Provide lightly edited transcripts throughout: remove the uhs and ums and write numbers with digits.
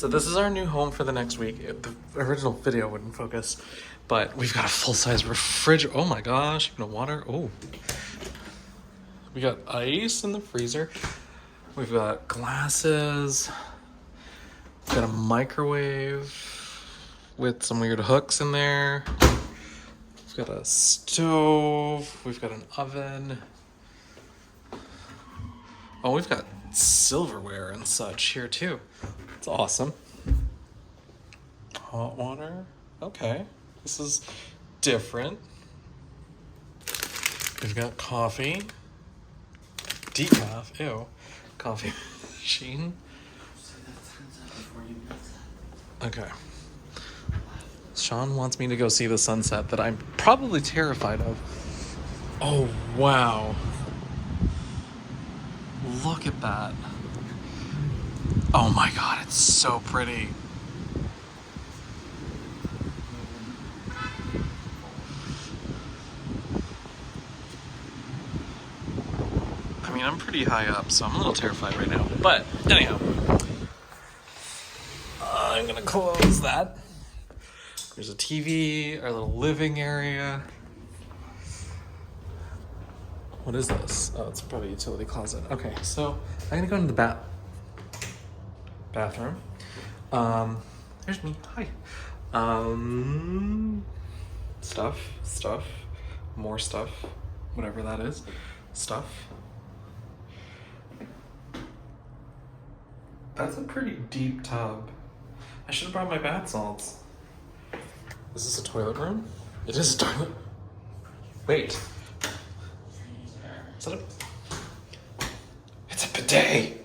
So this is our new home for the next week. The original video wouldn't focus, but we've got a full-size refrigerator. Oh my gosh, no water. Oh. We got ice in the freezer. We've got glasses. We've got a microwave with some weird hooks in there. We've got a stove. We've got an oven. Oh, we've got silverware and such here too. It's awesome. Hot water. Okay. This is different. We've got coffee. Decaf. Ew. Coffee machine. Okay. Sean wants me to go see the sunset that I'm probably terrified of. Oh, wow. Look at that. Oh my god, it's so pretty. I mean, I'm pretty high up, so I'm a little terrified right now. But anyhow, I'm gonna close that. There's a TV, our little living area. What is this? Oh, it's probably a utility closet. Okay, so I'm gonna go into the bathroom. There's me. Hi. Stuff, more stuff, whatever that is. Stuff. That's a pretty deep tub. I should have brought my bath salts. Is this a toilet room? It is a toilet. Wait. Is that a... It's a bidet.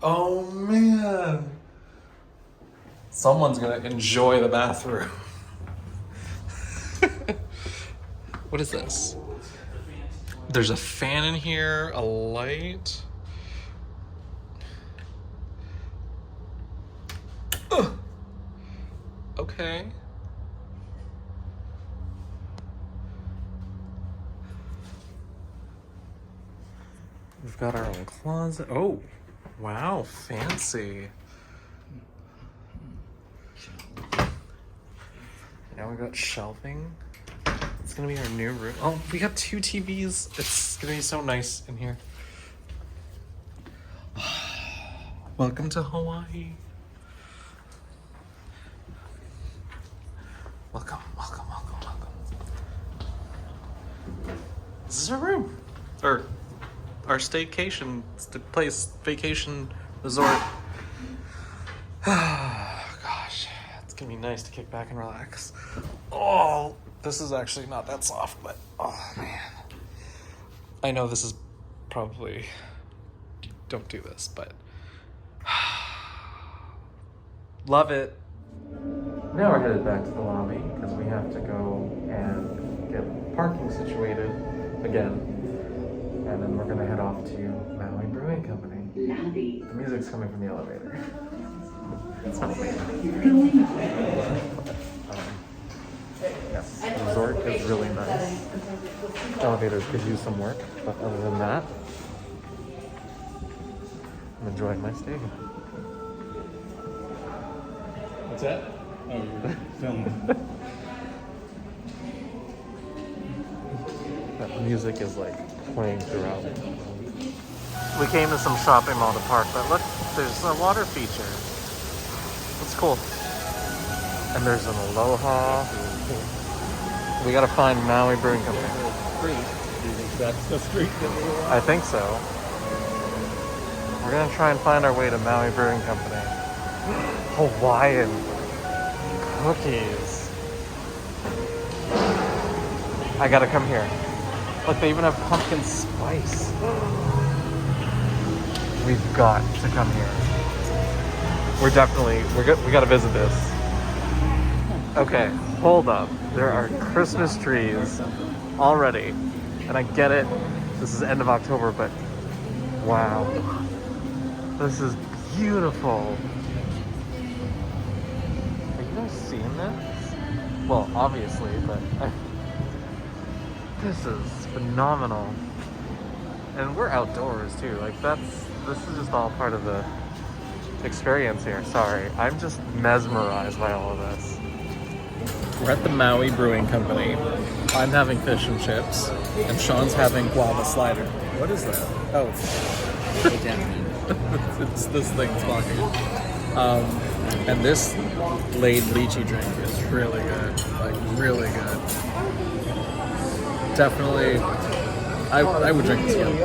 Oh man. Someone's gonna enjoy the bathroom. What is this? There's a fan in here, a light. Okay. We've got our own closet. Oh, wow, fancy. Now we've got shelving. It's gonna be our new room. Oh, we got 2 TVs. It's gonna be so nice in here. Welcome to Hawaii. Welcome. This is our room. Or our staycation place, vacation resort. Gosh, it's gonna be nice to kick back and relax. Oh, this is actually not that soft, but oh man. I know this is probably, don't do this, but love it. Now we're headed back to the lobby because we have to go and get parking situated again. And then we're gonna head off to Maui Brewing Company. The music's coming from the elevator. It's not weird. Yes, the resort is really nice. Elevators could use some work, but other than that, I'm enjoying my stay. What's that? Oh, you're filming. That music is like playing throughout. We came to some shopping mall to park, but look, there's a water feature. That's cool. And there's an Aloha. We gotta find Maui Brewing Company. Do you think that's the street that we were on? I think so. We're gonna try and find our way to Maui Brewing Company. Hawaiian cookies. I gotta come here. Look, they even have pumpkin spice. We've got to come here. We gotta visit this. Okay, hold up. There are Christmas trees already. And I get it, this is end of October, but wow. This is beautiful. Are you guys seeing this? Well, obviously, but this is phenomenal. And we're outdoors too. Like this is just all part of the experience here. Sorry, I'm just mesmerized by all of this. We're at the Maui Brewing Company. I'm having fish and chips, and Sean's having guava slider. What is that? Oh, it's this thing talking. And this laid lychee drink is really good. Like, really good. Definitely, I would drink this one.